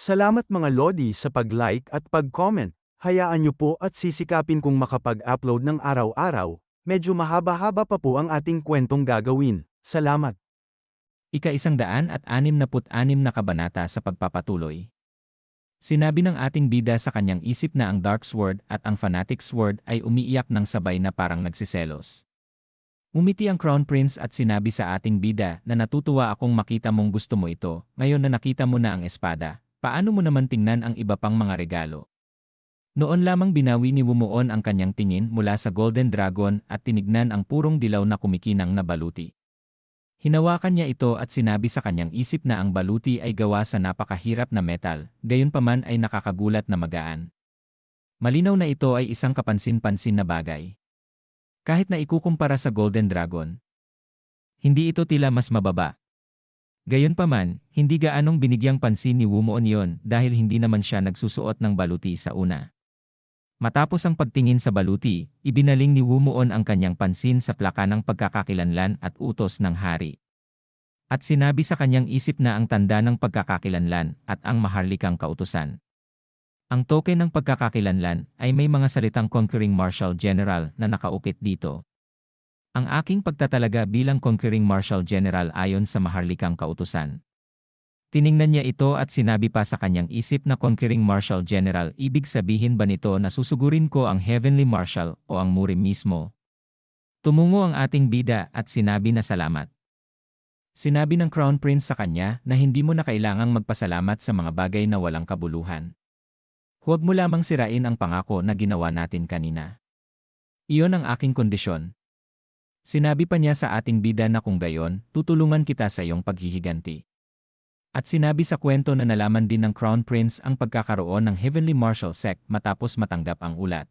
Salamat mga Lodi sa pag-like at pag-comment. Hayaan niyo po at sisikapin kong makapag-upload ng araw-araw. Medyo mahaba-haba pa po ang ating kwentong gagawin. Salamat. Ika-166 na kabanata sa pagpapatuloy. Sinabi ng ating bida sa kanyang isip na ang Dark Sword at ang Fanatic Sword ay umiiyak ng sabay na parang nagsiselos. Umiti ang Crown Prince at sinabi sa ating bida na natutuwa akong makita mong gusto mo ito, ngayon na nakita mo na ang espada, paano mo naman tingnan ang iba pang mga regalo? Noon lamang binawi ni Wumuon ang kanyang tingin mula sa Golden Dragon at tinignan ang purong dilaw na kumikinang na baluti. Hinawakan niya ito at sinabi sa kanyang isip na ang baluti ay gawa sa napakahirap na metal, gayunpaman ay nakakagulat na magaan. Malinaw na ito ay isang kapansin-pansin na bagay. Kahit na ikukumpara sa Golden Dragon, hindi ito tila mas mababa. Gayunpaman, hindi gaanong binigyang pansin ni Wumuon yon dahil hindi naman siya nagsusuot ng baluti sa una. Matapos ang pagtingin sa baluti, ibinaling ni Wumuon ang kanyang pansin sa plaka ng pagkakakilanlan at utos ng hari. At sinabi sa kanyang isip na ang tanda ng pagkakakilanlan at ang maharlikang kautusan. Ang token ng pagkakakilanlan ay may mga salitang Conquering Marshal General na nakaukit dito. Ang aking pagtatalaga bilang Conquering Marshal General ayon sa maharlikang kautusan. Tiningnan niya ito at sinabi pa sa kanyang isip na Conquering Marshal General, ibig sabihin ba nito na susugurin ko ang Heavenly Marshal o ang Muri mismo? Tumungo ang ating bida at sinabi na salamat. Sinabi ng Crown Prince sa kanya na hindi mo na kailangang magpasalamat sa mga bagay na walang kabuluhan. Huwag mo lamang sirain ang pangako na ginawa natin kanina. Iyon ang aking kondisyon. Sinabi pa niya sa ating bida na kung gayon, tutulungan kita sa iyong paghihiganti. At sinabi sa kwento na nalaman din ng Crown Prince ang pagkakaroon ng Heavenly Marshal Sect matapos matanggap ang ulat.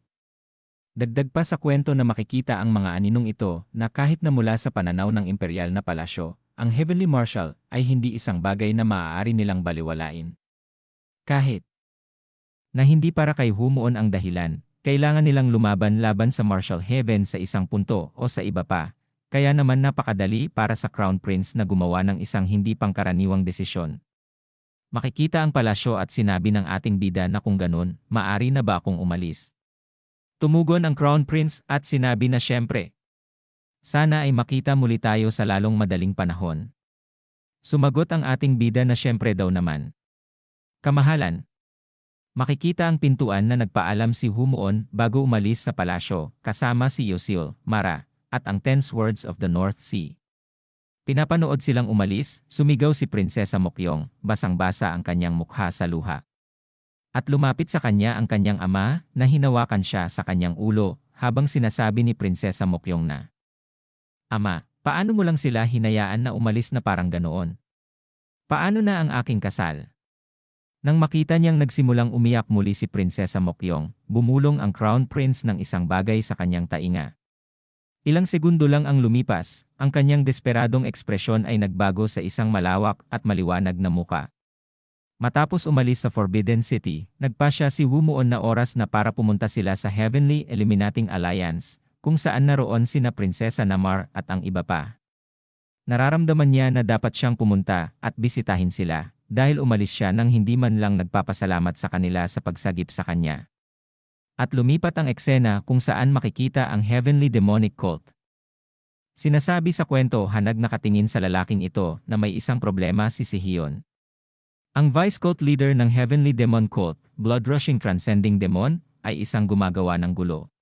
Dagdag pa sa kwento na makikita ang mga aninong ito na kahit na mula sa pananaw ng imperial na palasyo, ang Heavenly Marshal ay hindi isang bagay na maaari nilang baliwalain. Kahit na hindi para kay Wumuon ang dahilan, kailangan nilang lumaban laban sa Marshal Heaven sa isang punto o sa iba pa. Kaya naman napakadali para sa Crown Prince na gumawa ng isang hindi pangkaraniwang desisyon. Makikita ang palasyo at sinabi ng ating bida na kung ganun, maari na ba akong umalis? Tumugon ang Crown Prince at sinabi na siyempre. Sana ay makita muli tayo sa lalong madaling panahon. Sumagot ang ating bida na siyempre daw naman. Kamahalan. Makikita ang pintuan na nagpaalam si Wumuon bago umalis sa palasyo, kasama si Yosil, Mara, at ang 10 Swords of the North Sea. Pinapanood silang umalis, sumigaw si Prinsesa Mokyong, basang-basa ang kanyang mukha sa luha. At lumapit sa kanya ang kanyang ama, na hinawakan siya sa kanyang ulo, habang sinasabi ni Prinsesa Mokyong na, Ama, paano mo lang sila hinayaan na umalis na parang ganoon? Paano na ang aking kasal? Nang makita niyang nagsimulang umiyak muli si Prinsesa Mokyong, bumulong ang Crown Prince ng isang bagay sa kanyang tainga. Ilang segundo lang ang lumipas, ang kanyang desperadong ekspresyon ay nagbago sa isang malawak at maliwanag na muka. Matapos umalis sa Forbidden City, nagpasya si Wumuon na oras na para pumunta sila sa Heavenly Eliminating Alliance, kung saan naroon sina Prinsesa Namar at ang iba pa. Nararamdaman niya na dapat siyang pumunta at bisitahin sila, dahil umalis siya nang hindi man lang nagpapasalamat sa kanila sa pagsagip sa kanya. At lumipat ang eksena kung saan makikita ang Heavenly Demonic Cult. Sinasabi sa kwento hanag nakatingin sa lalaking ito na may isang problema si Sihion. Ang Vice Cult Leader ng Heavenly Demon Cult, Blood-Rushing Transcending Demon, ay isang gumagawa ng gulo.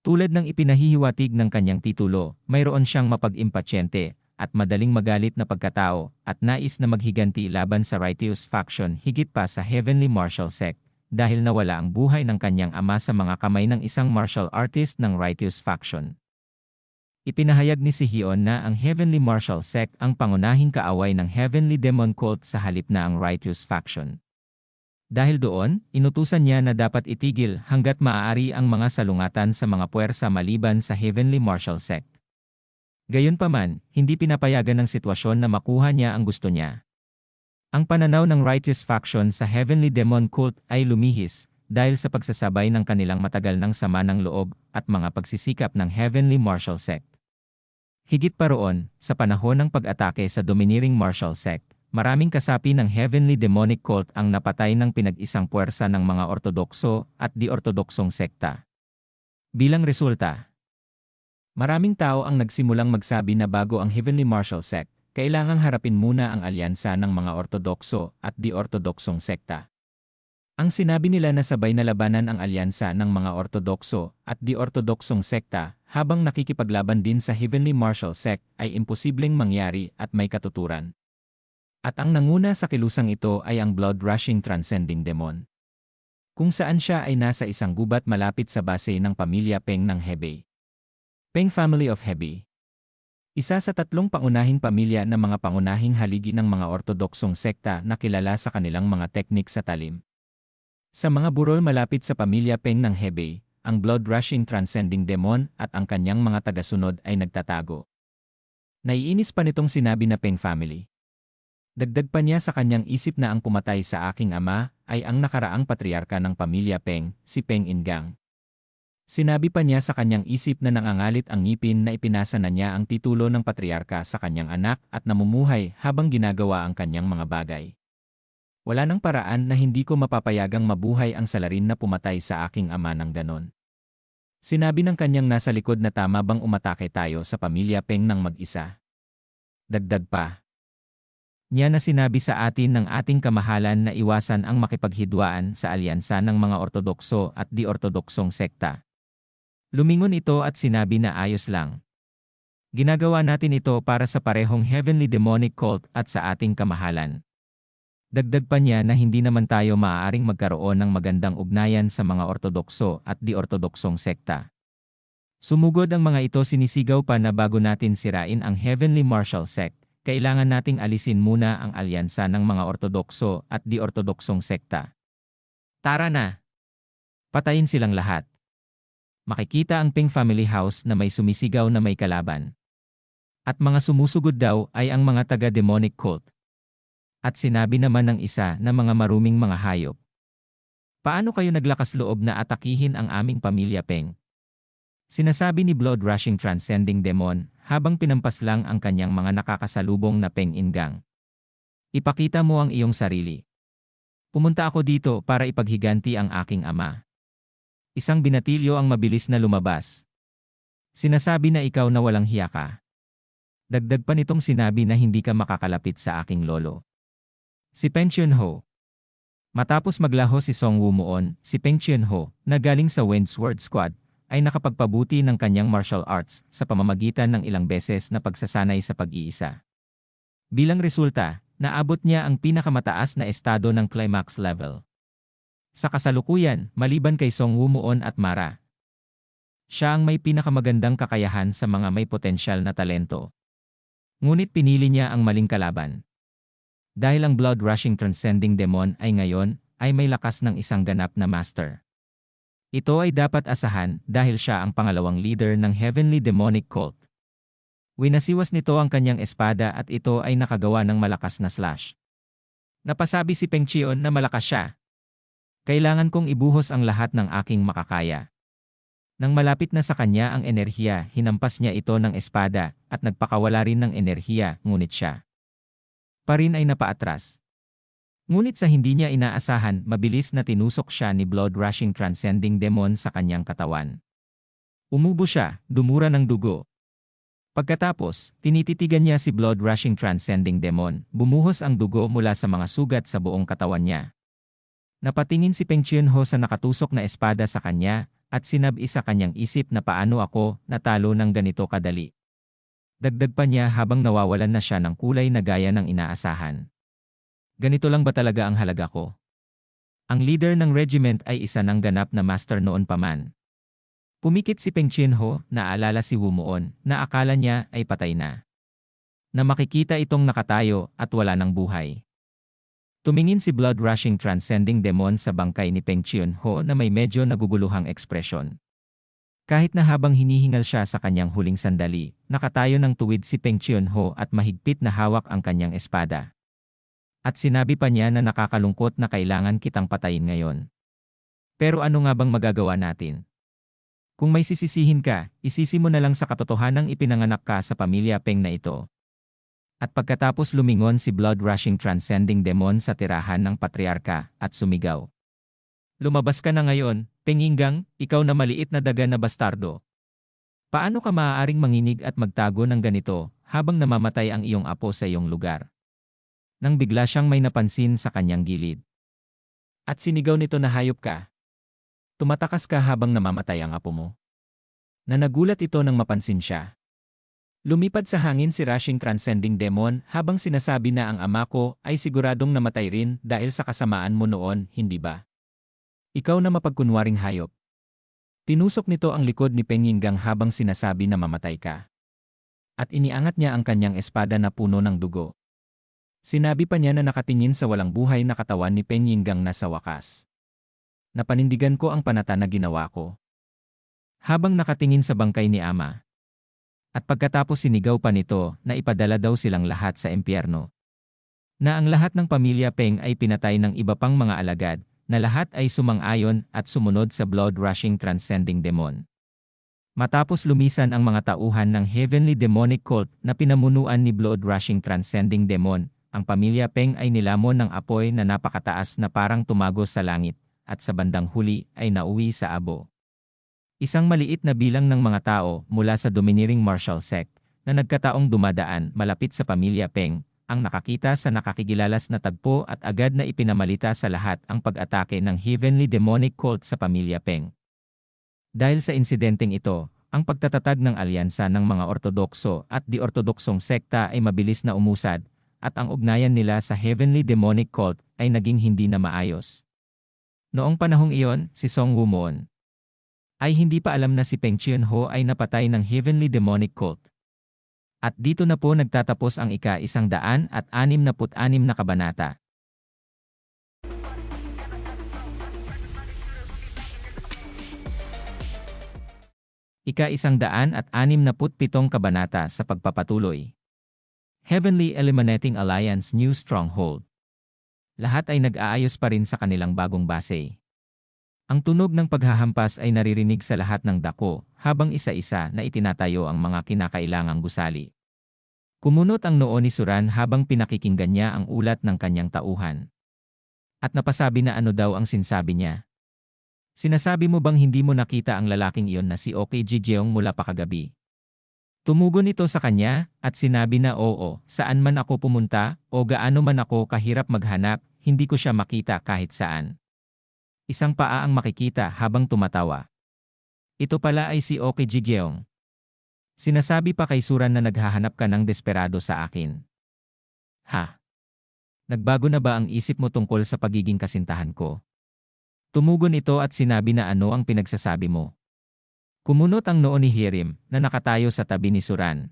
Tulad ng ipinahihiwatig ng kanyang titulo, mayroon siyang mapag-impatyente at madaling magalit na pagkatao at nais na maghiganti laban sa Righteous Faction higit pa sa Heavenly Martial Sect. Dahil nawala ang buhay ng kanyang ama sa mga kamay ng isang martial artist ng Righteous Faction. Ipinahayag ni Sihion na ang Heavenly Martial Sect ang pangunahing kaaway ng Heavenly Demon Cult sa halip na ang Righteous Faction. Dahil doon, inutusan niya na dapat itigil hanggat maaari ang mga salungatan sa mga puwersa maliban sa Heavenly Martial Sect. Gayunpaman, hindi pinapayagan ng sitwasyon na makuha niya ang gusto niya. Ang pananaw ng Righteous Faction sa Heavenly Demon Cult ay lumihis dahil sa pagsasabay ng kanilang matagal ng sama ng loob at mga pagsisikap ng Heavenly Martial Sect. Higit pa roon, sa panahon ng pag-atake sa Domineering Martial Sect, maraming kasapi ng Heavenly Demonic Cult ang napatay ng pinag-isang puwersa ng mga Ortodokso at di-Ortodoksong sekta. Bilang resulta, maraming tao ang nagsimulang magsabi na bago ang Heavenly Martial Sect, kailangang harapin muna ang alyansa ng mga Ortodokso at di-Ortodoksong sekta. Ang sinabi nila na sabay na labanan ang alyansa ng mga Ortodokso at di-Ortodoksong sekta habang nakikipaglaban din sa Heavenly Martial Sect ay imposibleng mangyari at may katuturan. At ang nanguna sa kilusang ito ay ang blood-rushing transcending demon, kung saan siya ay nasa isang gubat malapit sa base ng pamilya Peng ng Hebei. Peng Family of Hebei. Isa sa tatlong pangunahing pamilya ng mga pangunahing haligi ng mga Ortodoksong sekta na kilala sa kanilang mga teknik sa talim. Sa mga burol malapit sa pamilya Peng ng Hebei, ang blood-rushing transcending demon at ang kanyang mga tagasunod ay nagtatago. Naiinis pa nitong sinabi na Peng family. Dagdag pa niya sa kanyang isip na ang pumatay sa aking ama ay ang nakaraang patriarka ng pamilya Peng, si Peng Ingang. Sinabi pa niya sa kanyang isip na nangangalit ang ngipin na ipinasa na niya ang titulo ng patriarka sa kanyang anak at namumuhay habang ginagawa ang kanyang mga bagay. Wala nang paraan na hindi ko mapapayagang mabuhay ang salarin na pumatay sa aking ama ng ganon. Sinabi ng kanyang nasa likod na tama bang umatake tayo sa pamilya Peng ng mag-isa. Dagdag pa niya na sinabi sa atin ng ating kamahalan na iwasan ang makipaghidwaan sa alyansa ng mga Ortodokso at di-Ortodoksong sekta. Lumingon ito at sinabi na ayos lang. Ginagawa natin ito para sa parehong Heavenly Demonic Cult at sa ating kamahalan. Dagdag pa niya na hindi naman tayo maaaring magkaroon ng magandang ugnayan sa mga Ortodokso at di-Ortodoksong sekta. Sumugod ang mga ito, sinisigaw pa na bago natin sirain ang Heavenly Martial Sect, kailangan nating alisin muna ang alyansa ng mga Ortodokso at di-Ortodoksong sekta. Tara na! Patayin silang lahat. Makikita ang Peng Family House na may sumisigaw na may kalaban. At mga sumusugod daw ay ang mga taga-demonic cult. At sinabi naman ng isa na mga maruming mga hayop. Paano kayo naglakas loob na atakihin ang aming pamilya Peng? Sinasabi ni blood-rushing transcending demon habang pinampas lang ang kanyang mga nakakasalubong na Peng Ingang. Ipakita mo ang iyong sarili. Pumunta ako dito para ipaghiganti ang aking ama. Isang binatilyo ang mabilis na lumabas. Sinasabi na ikaw na walang hiya ka. Dagdag pa nitong sinabi na hindi ka makakalapit sa aking lolo. Si Peng Chunho. Matapos maglaho si Song Wumuon, si Peng Chunho, na galing sa Windsword Squad, ay nakapagpabuti ng kanyang martial arts sa pamamagitan ng ilang beses na pagsasanay sa pag-iisa. Bilang resulta, naabot niya ang pinakamataas na estado ng climax level. Sa kasalukuyan, maliban kay Song Wumuon at Mara, siya ang may pinakamagandang kakayahan sa mga may potensyal na talento. Ngunit pinili niya ang maling kalaban. Dahil ang blood-rushing transcending demon ay ngayon ay may lakas ng isang ganap na master. Ito ay dapat asahan dahil siya ang pangalawang leader ng Heavenly Demonic Cult. Winasiwas nito ang kanyang espada at ito ay nakagawa ng malakas na slash. Napasabi si Peng Chion na malakas siya. Kailangan kong ibuhos ang lahat ng aking makakaya. Nang malapit na sa kanya ang enerhiya, hinampas niya ito ng espada at nagpakawala rin ng enerhiya, ngunit siya pa rin ay napaatras. Ngunit sa hindi niya inaasahan, mabilis na tinusok siya ni blood-rushing transcending demon sa kanyang katawan. Umubo siya, dumura ng dugo. Pagkatapos, tinititigan niya si blood-rushing transcending demon, bumuhos ang dugo mula sa mga sugat sa buong katawan niya. Napatingin si Peng Chunho sa nakatusok na espada sa kanya, at sinabi sa kanyang isip na paano ako natalo ng ganito kadali. Dagdag pa niya habang nawawalan na siya ng kulay na gaya ng inaasahan. Ganito lang ba talaga ang halaga ko? Ang leader ng regiment ay isa ng ganap na master noon pa man. Pumikit si Peng Chunho, naalala si Wumuon, na akala niya ay patay na. Na makikita itong nakatayo at wala ng buhay. Tumingin si blood-rushing transcending demon sa bangkay ni Peng Chunho na may medyo naguguluhang ekspresyon. Kahit na habang hinihingal siya sa kanyang huling sandali, nakatayo ng tuwid si Peng Chunho at mahigpit na hawak ang kanyang espada. At sinabi pa niya na nakakalungkot na kailangan kitang patayin ngayon. Pero ano nga bang magagawa natin? Kung may sisisihin ka, isisi mo na lang sa katotohanang ipinanganak ka sa pamilya Peng na ito. At pagkatapos lumingon si blood-rushing transcending demon sa tirahan ng patriarka at sumigaw. Lumabas ka na ngayon, Penginggang, ikaw na maliit na daga na bastardo. Paano ka maaaring manginig at magtago ng ganito habang namamatay ang iyong apo sa iyong lugar? Nang bigla siyang may napansin sa kanyang gilid. At sinigaw nito na hayop ka. Tumatakas ka habang namamatay ang apo mo. Na nagulat ito nang mapansin siya. Lumipad sa hangin si rushing transcending demon habang sinasabi na ang ama ko ay siguradong namatay rin dahil sa kasamaan mo noon, hindi ba? Ikaw na mapagkunwaring hayop. Tinusok nito ang likod ni Penginggang habang sinasabi na mamatay ka. At iniangat niya ang kanyang espada na puno ng dugo. Sinabi pa niya na nakatingin sa walang buhay na katawan ni Penginggang na sa wakas. Napanindigan ko ang panata na ginawa ko. Habang nakatingin sa bangkay ni ama. At pagkatapos sinigaw pa nito na ipadala daw silang lahat sa impyerno. Na ang lahat ng pamilya Peng ay pinatay ng iba pang mga alagad, na lahat ay sumang-ayon at sumunod sa blood-rushing transcending demon. Matapos lumisan ang mga tauhan ng Heavenly Demonic Cult na pinamunuan ni blood-rushing transcending demon, ang pamilya Peng ay nilamon ng apoy na napakataas na parang tumagos sa langit, at sa bandang huli ay nauwi sa abo. Isang maliit na bilang ng mga tao mula sa domineering martial sect na nagkataong dumadaan malapit sa pamilya Peng, ang nakakita sa nakakigilalas na tagpo at agad na ipinamalita sa lahat ang pag-atake ng Heavenly Demonic Cult sa pamilya Peng. Dahil sa insidenteng ito, ang pagtatatag ng alyansa ng mga ortodokso at di-ortodoksong sekta ay mabilis na umusad, at ang ugnayan nila sa Heavenly Demonic Cult ay naging hindi na maayos. Noong panahong iyon, si Song Wumon ay hindi pa alam na si Peng Chien-ho ay napatay ng Heavenly Demonic Cult. At dito na po nagtatapos ang ika-166 na kabanata. Ika-167 kabanata sa pagpapatuloy. Heavenly Eliminating Alliance New Stronghold. Lahat ay nag-aayos pa rin sa kanilang bagong base. Ang tunog ng paghahampas ay naririnig sa lahat ng dako habang isa-isa na itinatayo ang mga kinakailangang gusali. Kumunot ang noo ni Suran habang pinakikinggan niya ang ulat ng kanyang tauhan. At napasabi na ano daw ang sinsabi niya. Sinasabi mo bang hindi mo nakita ang lalaking iyon na si Oki Jijeong mula pa kagabi? Tumugon ito sa kanya at sinabi na oo, saan man ako pumunta o gaano man ako kahirap maghanap, hindi ko siya makita kahit saan. Isang paa ang makikita habang tumatawa. Ito pala ay si Oki Jijeong. Sinasabi pa kay Suran na naghahanap ka ng desperado sa akin. Ha? Nagbago na ba ang isip mo tungkol sa pagiging kasintahan ko? Tumugon ito at sinabi na ano ang pinagsasabi mo. Kumunot ang noo ni Hirim na nakatayo sa tabi ni Suran.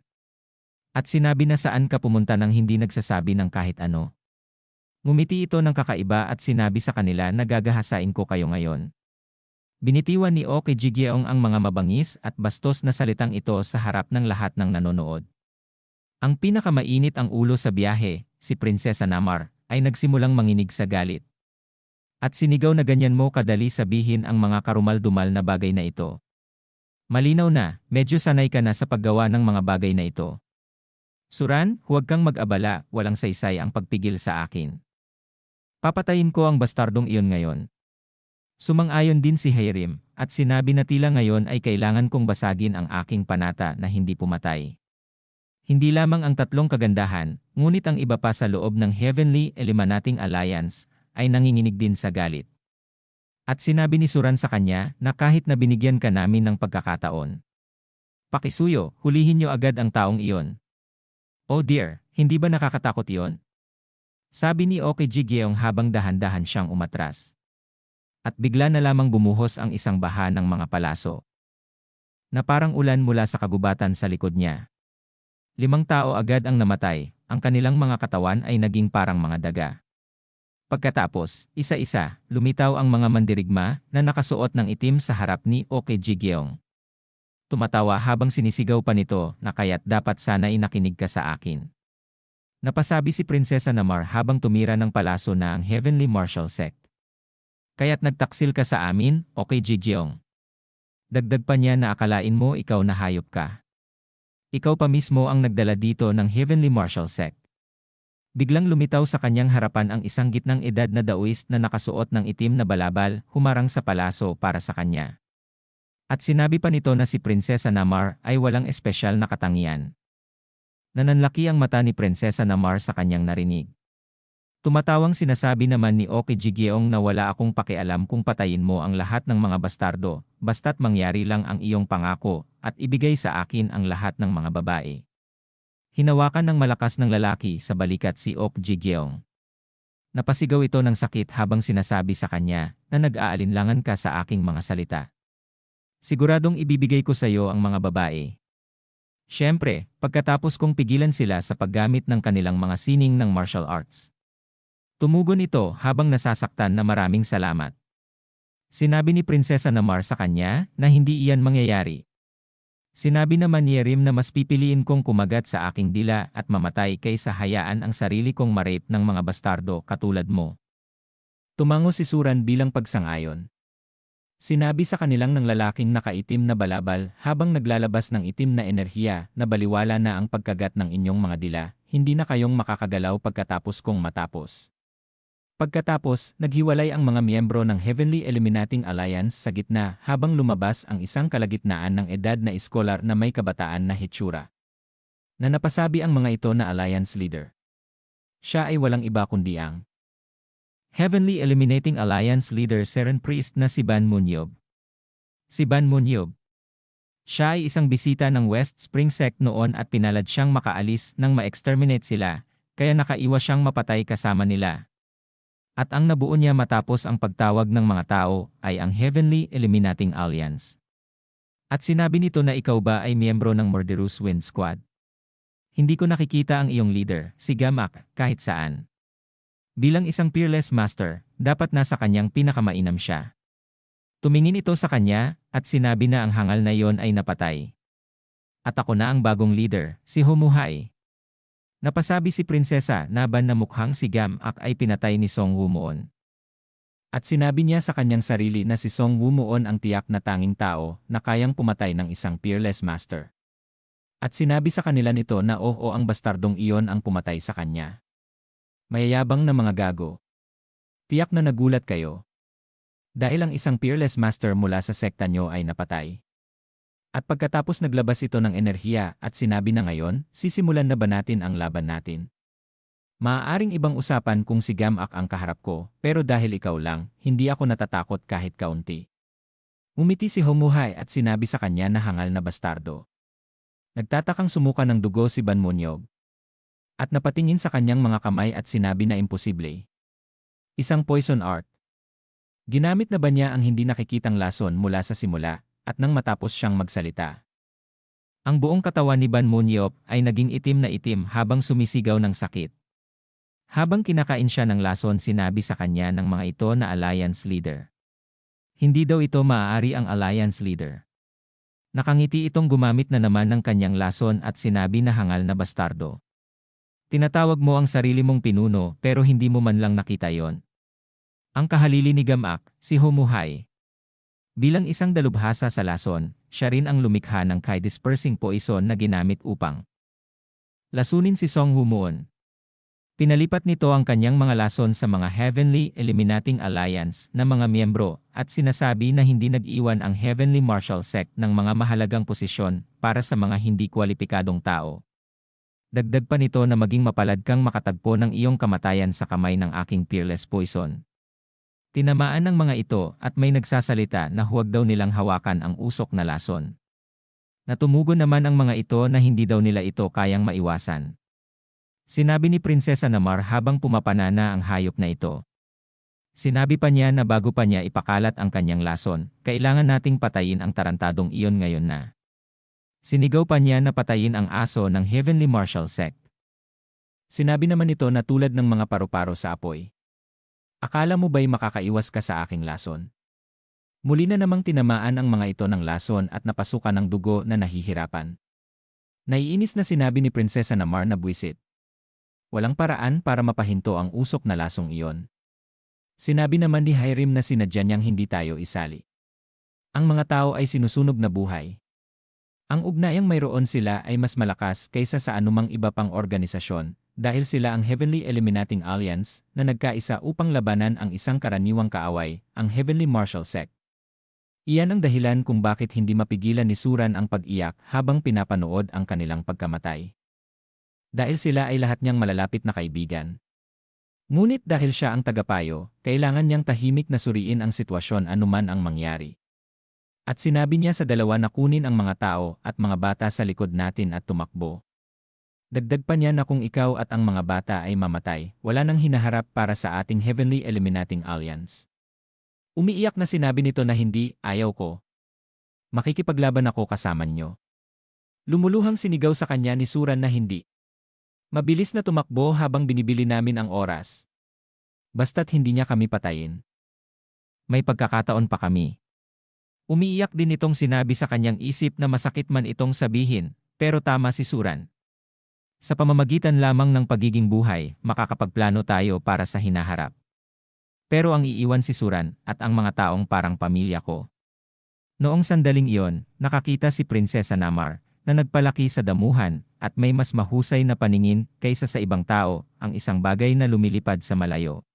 At sinabi na saan ka pumunta nang hindi nagsasabi ng kahit ano. Ngumiti ito ng kakaiba at sinabi sa kanila na gagahasain ko kayo ngayon. Binitiwan ni Oki Jijeong ang mga mabangis at bastos na salitang ito sa harap ng lahat ng nanonood. Ang pinakamainit ang ulo sa biyahe, si Prinsesa Namar, ay nagsimulang manginig sa galit. At sinigaw na ganyan mo kadali sabihin ang mga karumal-dumal na bagay na ito. Malinaw na, medyo sanay ka na sa paggawa ng mga bagay na ito. Suran, huwag kang mag-abala, walang saysay ang pagpigil sa akin. Papatayin ko ang bastardong iyon ngayon. Sumang-ayon din si Hirim, at sinabi na tila ngayon ay kailangan kong basagin ang aking panata na hindi pumatay. Hindi lamang ang tatlong kagandahan, ngunit ang iba pa sa loob ng Heavenly Eliminating Alliance, ay nanginginig din sa galit. At sinabi ni Suran sa kanya na kahit na binigyan ka namin ng pagkakataon. Pakisuyo, hulihin niyo agad ang taong iyon. Oh dear, hindi ba nakakatakot iyon? Sabi ni Oki Jijeong habang dahan-dahan siyang umatras. At bigla na lamang bumuhos ang isang baha ng mga palaso. Na parang ulan mula sa kagubatan sa likod niya. 5 tao agad ang namatay, ang kanilang mga katawan ay naging parang mga daga. Pagkatapos, isa-isa, lumitaw ang mga mandirigma na nakasuot ng itim sa harap ni Oki Jijeong. Tumatawa habang sinisigaw pa nito na kaya't dapat sana'y nakinig ka sa akin. Napasabi si Prinsesa Namar habang tumira ng palaso na ang Heavenly Martial Sect. Kaya't nagtaksil ka sa amin, Oki Jijeong. Dagdag pa niya na akalain mo ikaw na hayop ka. Ikaw pa mismo ang nagdala dito ng Heavenly Martial Sect. Biglang lumitaw sa kanyang harapan ang isang gitnang edad na daoist na nakasuot ng itim na balabal, humarang sa palaso para sa kanya. At sinabi pa nito na si Prinsesa Namar ay walang espesyal na katangian. Nananlaki ang mata ni Prinsesa Namar sa kanyang narinig. Tumatawang sinasabi naman ni Oki Jigyeong na wala akong pakialam kung patayin mo ang lahat ng mga bastardo, basta't mangyari lang ang iyong pangako, at ibigay sa akin ang lahat ng mga babae. Hinawakan ng malakas ng lalaki sa balikat si Ok Jigyeong. Napasigaw ito ng sakit habang sinasabi sa kanya na nag-aalinlangan ka sa aking mga salita. Siguradong ibibigay ko sa iyo ang mga babae. Siyempre, pagkatapos kong pigilan sila sa paggamit ng kanilang mga sining ng martial arts. Tumugon ito habang nasasaktan na maraming salamat. Sinabi ni Prinsesa Namar sa kanya na hindi iyan mangyayari. Sinabi naman ni Yerim na mas pipiliin kong kumagat sa aking dila at mamatay kaysa hayaan ang sarili kong ma-rape ng mga bastardo katulad mo. Tumango si Suran bilang pagsang-ayon. Sinabi sa kanilang ng lalaking nakaitim na balabal habang naglalabas ng itim na enerhiya na baliwala na ang pagkagat ng inyong mga dila, hindi na kayong makakagalaw pagkatapos kong matapos. Pagkatapos, naghiwalay ang mga miyembro ng Heavenly Eliminating Alliance sa gitna habang lumabas ang isang kalagitnaan ng edad na iskolar na may kabataan na hitsura. Na napasabi ang mga ito na Alliance Leader. Siya ay walang iba kundi ang Heavenly Eliminating Alliance Leader Seren Priest na si Ban Munyob. Si Ban Munyob. Siya ay isang bisita ng West Spring Sect noon at pinalad siyang makaalis nang ma-exterminate sila, kaya nakaiwas siyang mapatay kasama nila. At ang nabuo niya matapos ang pagtawag ng mga tao ay ang Heavenly Eliminating Alliance. At sinabi nito na ikaw ba ay miyembro ng Murderous Wind Squad? Hindi ko nakikita ang iyong leader, si Gamak, kahit saan. Bilang isang peerless master, dapat nasa kanyang pinakamainam siya. Tumingin ito sa kanya at sinabi na ang hangal na iyon ay napatay. At ako na ang bagong leader, si Humuhai. Napasabi si Prinsesa Naban na mukhang si Gamak ay pinatay ni Song Wumuon. At sinabi niya sa kanyang sarili na si Song Wumuon ang tiyak na tanging tao na kayang pumatay ng isang peerless master. At sinabi sa kanila nito na oo ang bastardong iyon ang pumatay sa kanya. Mayayabang na mga gago. Tiyak na nagulat kayo. Dahil ang isang peerless master mula sa sekta nyo ay napatay. At pagkatapos naglabas ito ng enerhiya at sinabi na ngayon, sisimulan na ba natin ang laban natin? Maaaring ibang usapan kung si Gamak ang kaharap ko, pero dahil ikaw lang, hindi ako natatakot kahit kaunti. Umiti si Humuhai at sinabi sa kanya na hangal na bastardo. Nagtatakang sumuka ng dugo si Ban Munyog. At napatingin sa kanyang mga kamay at sinabi na imposible. Isang poison art. Ginamit na ba niya ang hindi nakikitang lason mula sa simula? At nang matapos siyang magsalita. Ang buong katawan ni Ban Munyop ay naging itim na itim habang sumisigaw ng sakit. Habang kinakain siya ng lason sinabi sa kanya ng mga ito na Alliance Leader. Hindi daw ito maaari ang Alliance Leader. Nakangiti itong gumamit na naman ng kanyang lason at sinabi na hangal na bastardo. Tinatawag mo ang sarili mong pinuno pero hindi mo man lang nakita yon. Ang kahalili ni Gamak, si Humuhai. Bilang isang dalubhasa sa lason, siya rin ang lumikha ng Kai-dispersing poison na ginamit upang lasunin si Song Wumuon. Pinalipat nito ang kanyang mga lason sa mga Heavenly Eliminating Alliance na mga miyembro at sinasabi na hindi nag-iwan ang Heavenly Martial Sect ng mga mahalagang posisyon para sa mga hindi kwalipikadong tao. Dagdag pa nito na maging mapalad kang makatagpo ng iyong kamatayan sa kamay ng aking peerless poison. Tinamaan ng mga ito at may nagsasalita na huwag daw nilang hawakan ang usok na lason. Natumugon naman ang mga ito na hindi daw nila ito kayang maiwasan. Sinabi ni Prinsesa Namar habang pumapanana ang hayop na ito. Sinabi pa niya na bago pa niya ipakalat ang kanyang lason, kailangan nating patayin ang tarantadong iyon ngayon na. Sinigaw pa niya na patayin ang aso ng Heavenly Martial Sect. Sinabi naman ito na tulad ng mga paru-paro sa apoy. Akala mo ba'y makakaiwas ka sa aking lason? Muli na namang tinamaan ang mga ito ng lason at napasukan ng dugo na nahihirapan. Naiinis na sinabi ni Prinsesa Namar na buwisit. Walang paraan para mapahinto ang usok na lasong iyon. Sinabi naman ni Hyrim na sinadya niyang hindi tayo isali. Ang mga tao ay sinusunog na buhay. Ang ugnayang mayroon sila ay mas malakas kaysa sa anumang iba pang organisasyon, dahil sila ang Heavenly Eliminating Alliance na nagkaisa upang labanan ang isang karaniwang kaaway, ang Heavenly Martial Sect. Iyan ang dahilan kung bakit hindi mapigilan ni Suran ang pag-iyak habang pinapanood ang kanilang pagkamatay. Dahil sila ay lahat niyang malalapit na kaibigan. Ngunit dahil siya ang tagapayo, kailangan niyang tahimik na suriin ang sitwasyon anuman ang mangyari. At sinabi niya sa dalawa na kunin ang mga tao at mga bata sa likod natin at tumakbo. Dagdag pa niya na kung ikaw at ang mga bata ay mamatay, wala nang hinaharap para sa ating Heavenly Eliminating Alliance. Umiiyak na sinabi nito na hindi, ayaw ko. Makikipaglaban ako kasama niyo. Lumuluhang sinigaw sa kanya ni Suran na hindi. Mabilis na tumakbo habang binibili namin ang oras. Basta't hindi niya kami patayin. May pagkakataon pa kami. Umiiyak din itong sinabi sa kanyang isip na masakit man itong sabihin, pero tama si Suran. Sa pamamagitan lamang ng pagiging buhay, makakapagplano tayo para sa hinaharap. Pero ang iiwan si Suran at ang mga taong parang pamilya ko. Noong sandaling iyon, nakakita si Prinsesa Namar na nagpalaki sa damuhan at may mas mahusay na paningin kaysa sa ibang tao, ang isang bagay na lumilipad sa malayo.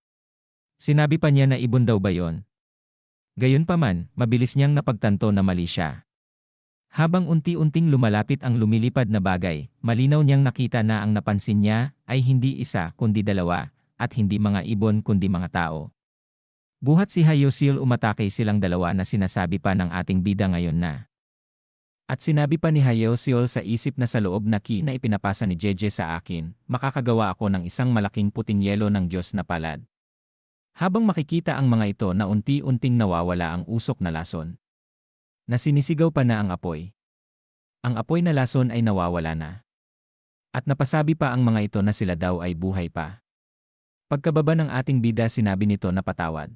Sinabi pa niya na ibon daw ba yon? Gayunpaman, mabilis niyang napagtanto na mali siya. Habang unti-unting lumalapit ang lumilipad na bagay, malinaw niyang nakita na ang napansin niya ay hindi isa kundi dalawa, at hindi mga ibon kundi mga tao. Buhat si Hyoscyle umatake silang dalawa na sinasabi pa ng ating bida ngayon na. At sinabi pa ni Hyoscyle sa isip na sa loob na key na ipinapasa ni Jeje sa akin, makakagawa ako ng isang malaking puting yelo ng Diyos na palad. Habang makikita ang mga ito na unti-unting nawawala ang usok na lason. Na sinisigaw pa na ang apoy. Ang apoy na lason ay nawawala na. At napasabi pa ang mga ito na sila daw ay buhay pa. Pagkababa ng ating bida sinabi nito na patawad.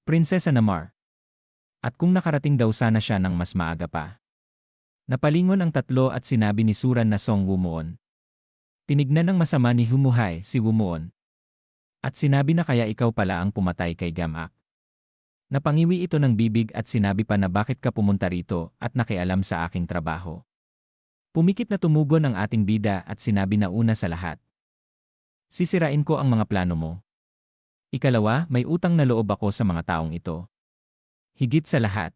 Prinsesa Namar. At kung nakarating daw sana siya ng mas maaga pa. Napalingon ang tatlo at sinabi ni Suran na Song Wumuon. Tinignan ng masama ni Humuhay si Wumuon. At sinabi na kaya ikaw pala ang pumatay kay Gamak. Napangiwi ito ng bibig at sinabi pa na bakit ka pumunta rito at nakialam sa aking trabaho. Pumikit na tumugon ang ating bida at sinabi na una sa lahat. Sisirain ko ang mga plano mo. Ikalawa, may utang na loob ako sa mga taong ito. Higit sa lahat.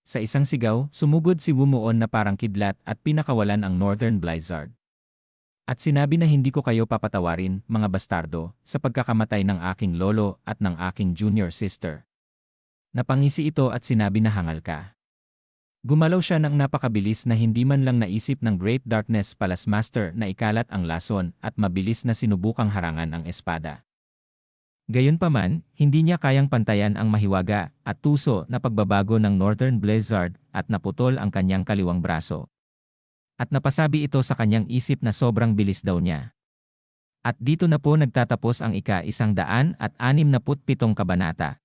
Sa isang sigaw, sumugod si Wumuon na parang kidlat at pinakawalan ang Northern Blizzard. At sinabi na hindi ko kayo papatawarin, mga bastardo, sa pagkakamatay ng aking lolo at ng aking junior sister. Napangisi ito at sinabi na hangal ka. Gumalaw siya ng napakabilis na hindi man lang naisip ng Great Darkness Palace Master na ikalat ang lason at mabilis na sinubukang harangan ang espada. Gayunpaman, hindi niya kayang pantayan ang mahiwaga at tuso na pagbabago ng Northern Blizzard at naputol ang kanyang kaliwang braso. At napasabi ito sa kanyang isip na sobrang bilis daw niya. At dito na po nagtatapos ang ika-167 kabanata.